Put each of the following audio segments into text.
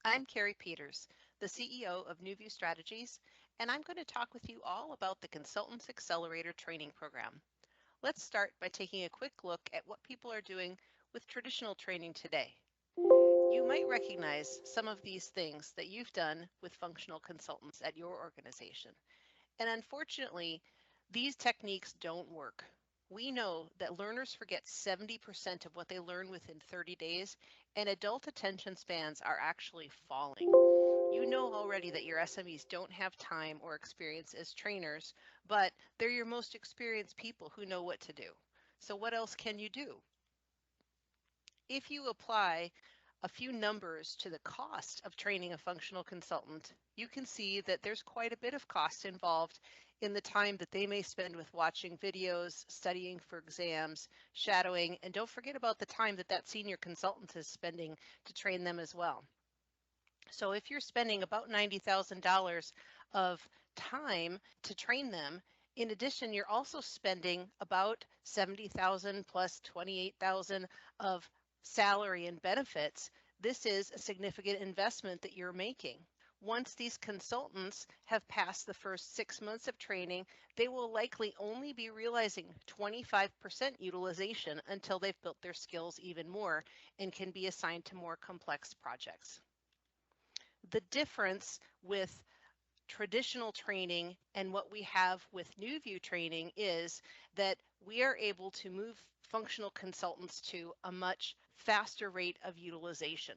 I'm Carrie Peters, the CEO of NewView Strategies, and I'm going to talk with you all about the Consultants Accelerator training program. Let's start by taking a quick look at what people are doing with traditional training today. You might recognize some of these things that you've done with functional consultants at your organization. And unfortunately, these techniques don't work. We know that learners forget 70% of what they learn within 30 days, and adult attention spans are actually falling. You know already that your SMEs don't have time or experience as trainers, but they're your most experienced people who know what to do. So what else can you do? If you apply a few numbers to the cost of training a functional consultant, you can see that there's quite a bit of cost involved in the time that they may spend with watching videos, studying for exams, shadowing, and don't forget about the time that that senior consultant is spending to train them as well. So if you're spending about $90,000 of time to train them, in addition, you're also spending about 70,000 plus 28,000 of salary and benefits. This is a significant investment that you're making. Once these consultants have passed the first 6 months of training, they will likely only be realizing 25% utilization until they've built their skills even more and can be assigned to more complex projects. The difference with traditional training and what we have with NewView training is that we are able to move functional consultants to a much faster rate of utilization.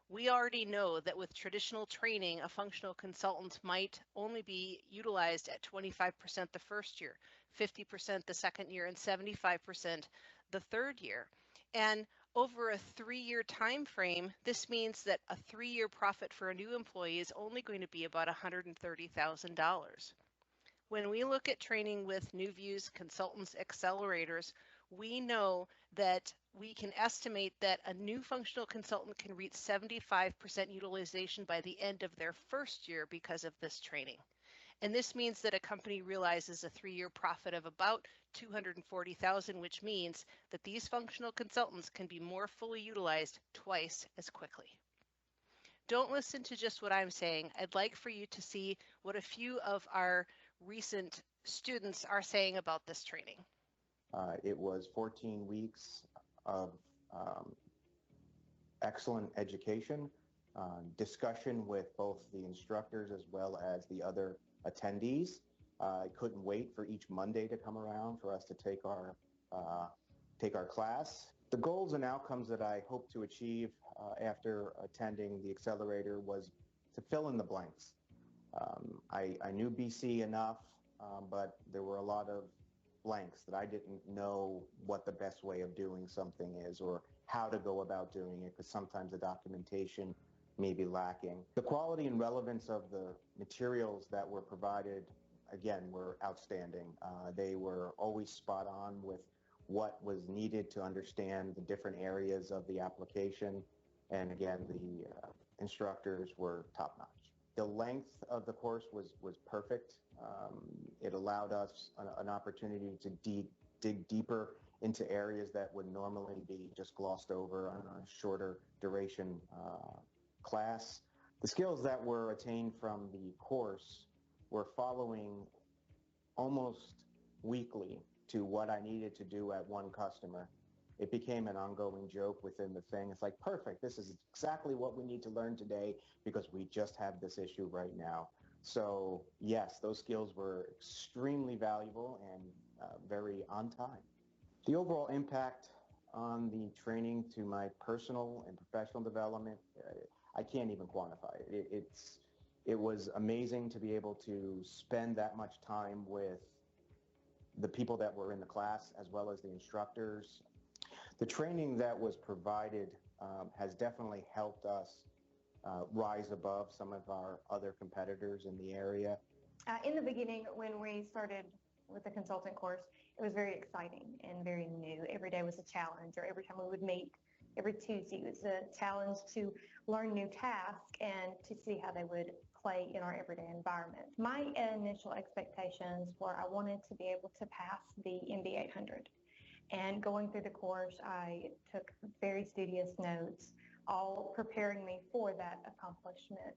We already know that with traditional training, a functional consultant might only be utilized at 25% the first year, 50% the second year, and 75% the third year. And over a 3-year time frame, this means that a 3-year profit for a new employee is only going to be about $130,000. When we look at training with NewView's consultants accelerators, we know that we can estimate that a new functional consultant can reach 75% utilization by the end of their first year because of this training. And this means that a company realizes a 3-year profit of about $240,000, which means that these functional consultants can be more fully utilized twice as quickly. Don't listen to just what I'm saying. I'd like for you to see what a few of our recent students are saying about this training. It was 14 weeks of excellent education, discussion with both the instructors as well as the other attendees. I couldn't wait for each Monday to come around for us to take our class. The goals and outcomes that I hope to achieve after attending the Accelerator was to fill in the blanks. I knew BC enough, but there were a lot of blanks that I didn't know what the best way of doing something is or how to go about doing it, because sometimes the documentation may be lacking. The quality and relevance of the materials that were provided, again, were outstanding. They were always spot on with what was needed to understand the different areas of the application. And again, the instructors were top-notch. The length of the course was perfect. It allowed us an opportunity to dig deeper into areas that would normally be just glossed over on a shorter duration class. The skills that were attained from the course were following almost weekly to what I needed to do at one customer. It became an ongoing joke within the thing. It's like, perfect, this is exactly what we need to learn today because we just have this issue right now. So yes, those skills were extremely valuable and very on time. The overall impact on the training to my personal and professional development, I can't even quantify it. It was amazing to be able to spend that much time with the people that were in the class as well as the instructors. The training that was provided has definitely helped us rise above some of our other competitors in the area. In the beginning, when we started with the consultant course, it was very exciting and very new. Every day was a challenge, or every time we would meet every Tuesday, it was a challenge to learn new tasks and to see how they would play in our everyday environment. My initial expectations were I wanted to be able to pass the MB 800. And going through the course, I took very studious notes all preparing me for that accomplishment.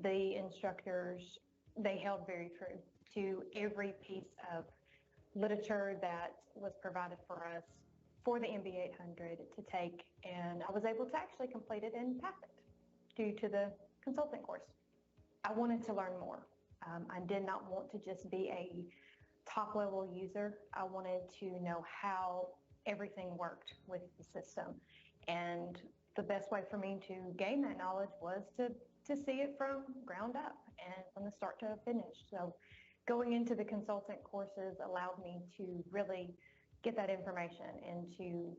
The instructors, they held very true to every piece of literature that was provided for us for the MB 800 to take, and I was able to actually complete it and pass it due to the consultant course. I wanted to learn more. I did not want to just be a top level user. I wanted to know how everything worked with the system. And the best way for me to gain that knowledge was to see it from ground up and from the start to finish. So going into the consultant courses allowed me to really get that information and to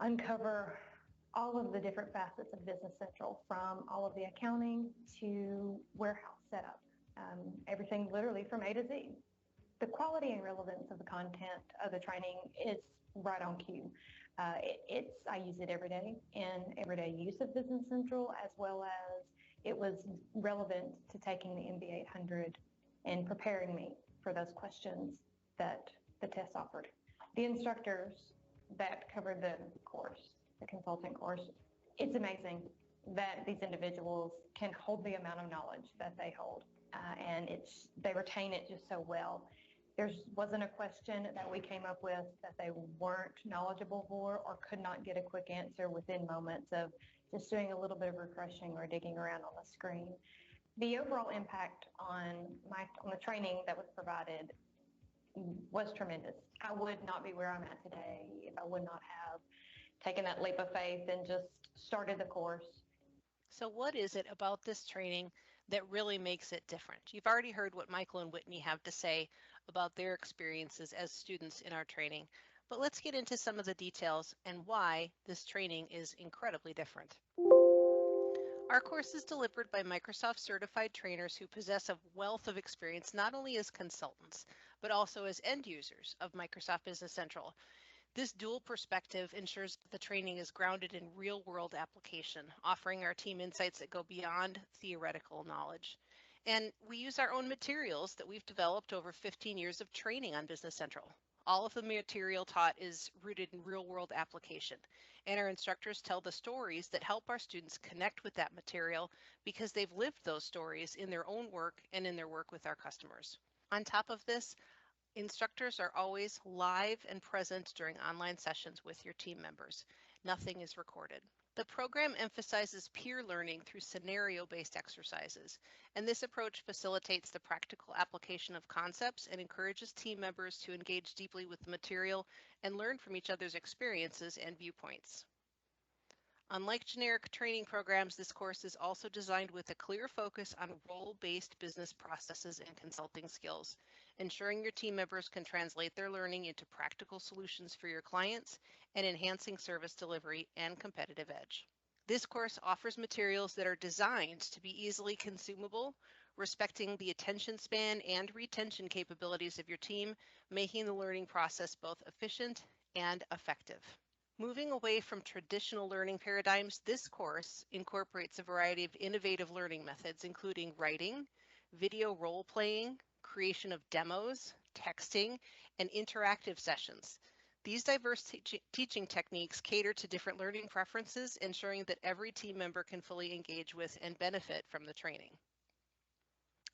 uncover all of the different facets of Business Central, from all of the accounting to warehouse setup, everything literally from A to Z. The quality and relevance of the content of the training is right on cue. I use it every day in everyday use of Business Central, as well as it was relevant to taking the MB 800 and preparing me for those questions that the test offered. The instructors that covered the course, the consultant course, it's amazing that these individuals can hold the amount of knowledge that they hold, and they retain it just so well. There wasn't a question that we came up with that they weren't knowledgeable for or could not get a quick answer within moments of just doing a little bit of refreshing or digging around on the screen. The overall impact on the training that was provided was tremendous. I would not be where I'm at today if I would not have taken that leap of faith and just started the course. So what is it about this training that really makes it different? You've already heard what Michael and Whitney have to say about their experiences as students in our training, but let's get into some of the details and why this training is incredibly different. Our course is delivered by Microsoft certified trainers who possess a wealth of experience not only as consultants, but also as end users of Microsoft Business Central. This dual perspective ensures that the training is grounded in real-world application, offering our team insights that go beyond theoretical knowledge. And we use our own materials that we've developed over 15 years of training on Business Central. All of the material taught is rooted in real-world application, and our instructors tell the stories that help our students connect with that material because they've lived those stories in their own work and in their work with our customers. On top of this, instructors are always live and present during online sessions with your team members. Nothing is recorded. The program emphasizes peer learning through scenario-based exercises, and this approach facilitates the practical application of concepts and encourages team members to engage deeply with the material and learn from each other's experiences and viewpoints. Unlike generic training programs, this course is also designed with a clear focus on role-based business processes and consulting skills, ensuring your team members can translate their learning into practical solutions for your clients and enhancing service delivery and competitive edge. This course offers materials that are designed to be easily consumable, respecting the attention span and retention capabilities of your team, making the learning process both efficient and effective. Moving away from traditional learning paradigms, this course incorporates a variety of innovative learning methods, including writing, video role-playing, creation of demos, texting, and interactive sessions. These diverse teaching techniques cater to different learning preferences, ensuring that every team member can fully engage with and benefit from the training.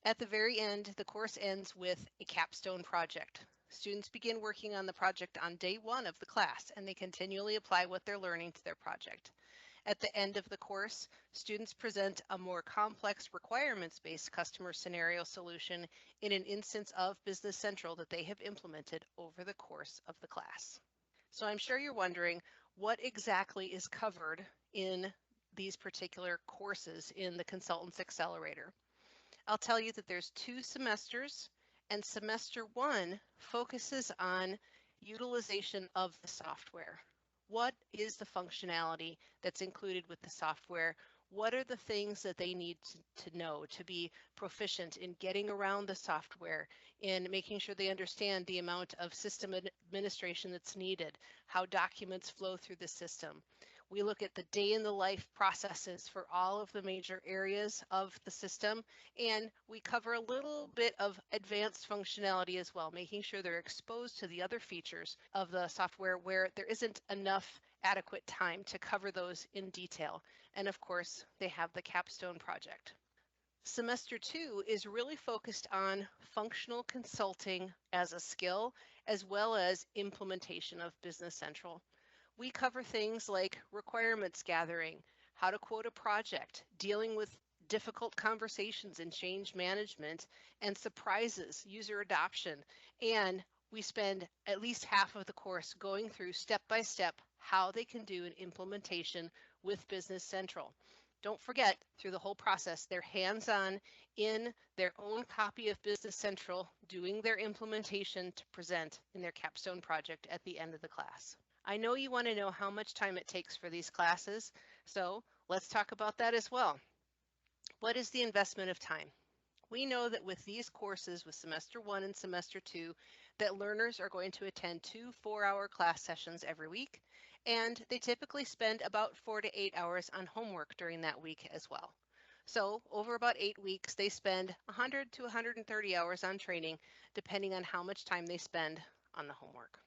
At the very end, the course ends with a capstone project. Students begin working on the project on day one of the class, and they continually apply what they're learning to their project. At the end of the course, students present a more complex requirements-based customer scenario solution in an instance of Business Central that they have implemented over the course of the class. So I'm sure you're wondering what exactly is covered in these particular courses in the Consultants Accelerator. I'll tell you that there's 2 semesters, and semester 1 focuses on utilization of the software. What is the functionality that's included with the software? What are the things that they need to know to be proficient in getting around the software, in making sure they understand the amount of system administration that's needed, how documents flow through the system? We look at the day in the life processes for all of the major areas of the system, and we cover a little bit of advanced functionality as well, making sure they're exposed to the other features of the software where there isn't enough adequate time to cover those in detail. And of course, they have the capstone project. Semester 2 is really focused on functional consulting as a skill, as well as implementation of Business Central. We cover things like requirements gathering, how to quote a project, dealing with difficult conversations and change management, and surprises, user adoption. And we spend at least half of the course going through step by step how they can do an implementation with Business Central. Don't forget, through the whole process, they're hands-on in their own copy of Business Central, doing their implementation to present in their capstone project at the end of the class. I know you want to know how much time it takes for these classes, so let's talk about that as well. What is the investment of time? We know that with these courses, with semester 1 and semester 2, that learners are going to attend 2 4-hour class sessions every week, and they typically spend about 4 to 8 hours on homework during that week as well. So over about 8 weeks, they spend 100 to 130 hours on training, depending on how much time they spend on the homework.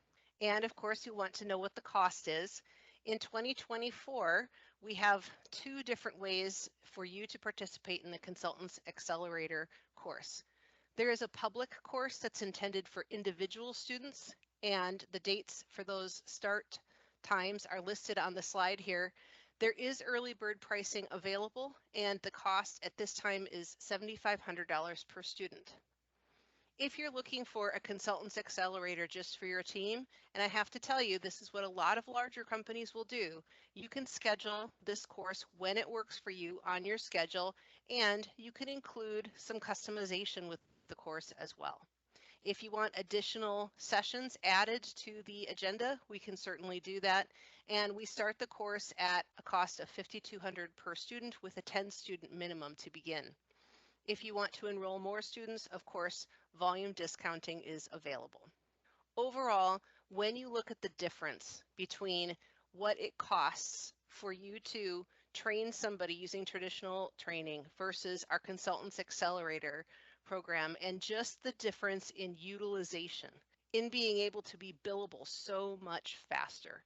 And of course, you want to know what the cost is. In 2024, we have 2 different ways for you to participate in the Consultants Accelerator course. There is a public course that's intended for individual students, and the dates for those start times are listed on the slide here. There is early bird pricing available, and the cost at this time is $7,500 per student. If you're looking for a Consultants Accelerator just for your team, and I have to tell you, this is what a lot of larger companies will do, you can schedule this course when it works for you on your schedule, and you can include some customization with the course as well. If you want additional sessions added to the agenda, we can certainly do that. And we start the course at a cost of $5,200 per student with a 10-student minimum to begin. If you want to enroll more students, of course, volume discounting is available. Overall, when you look at the difference between what it costs for you to train somebody using traditional training versus our Consultants Accelerator program, and just the difference in utilization, in being able to be billable so much faster,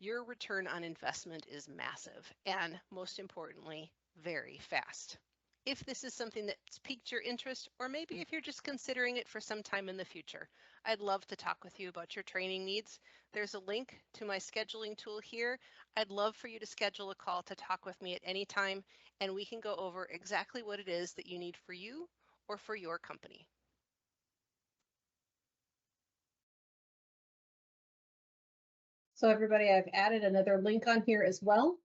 your return on investment is massive, and most importantly, very fast. If this is something that's piqued your interest, or maybe if you're just considering it for some time in the future, I'd love to talk with you about your training needs. There's a link to my scheduling tool here. I'd love for you to schedule a call to talk with me at any time, and we can go over exactly what it is that you need for you or for your company. So everybody, I've added another link on here as well.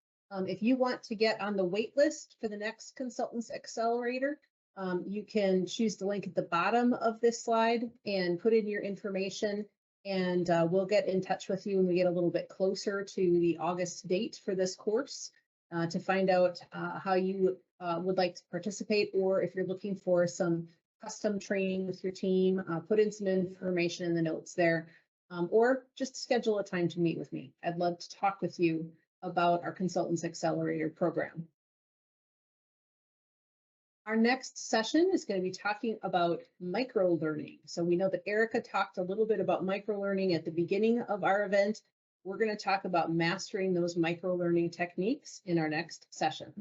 If you want to get on the wait list for the next Consultants Accelerator, you can choose the link at the bottom of this slide and put in your information, and we'll get in touch with you when we get a little bit closer to the August date for this course to find out how you would like to participate, or if you're looking for some custom training with your team, put in some information in the notes there. Or just schedule a time to meet with me. I'd love to talk with you about our Consultants Accelerator program. Our next session is going to be talking about micro-learning. So we know that Erica talked a little bit about micro-learning at the beginning of our event. We're going to talk about mastering those micro-learning techniques in our next session.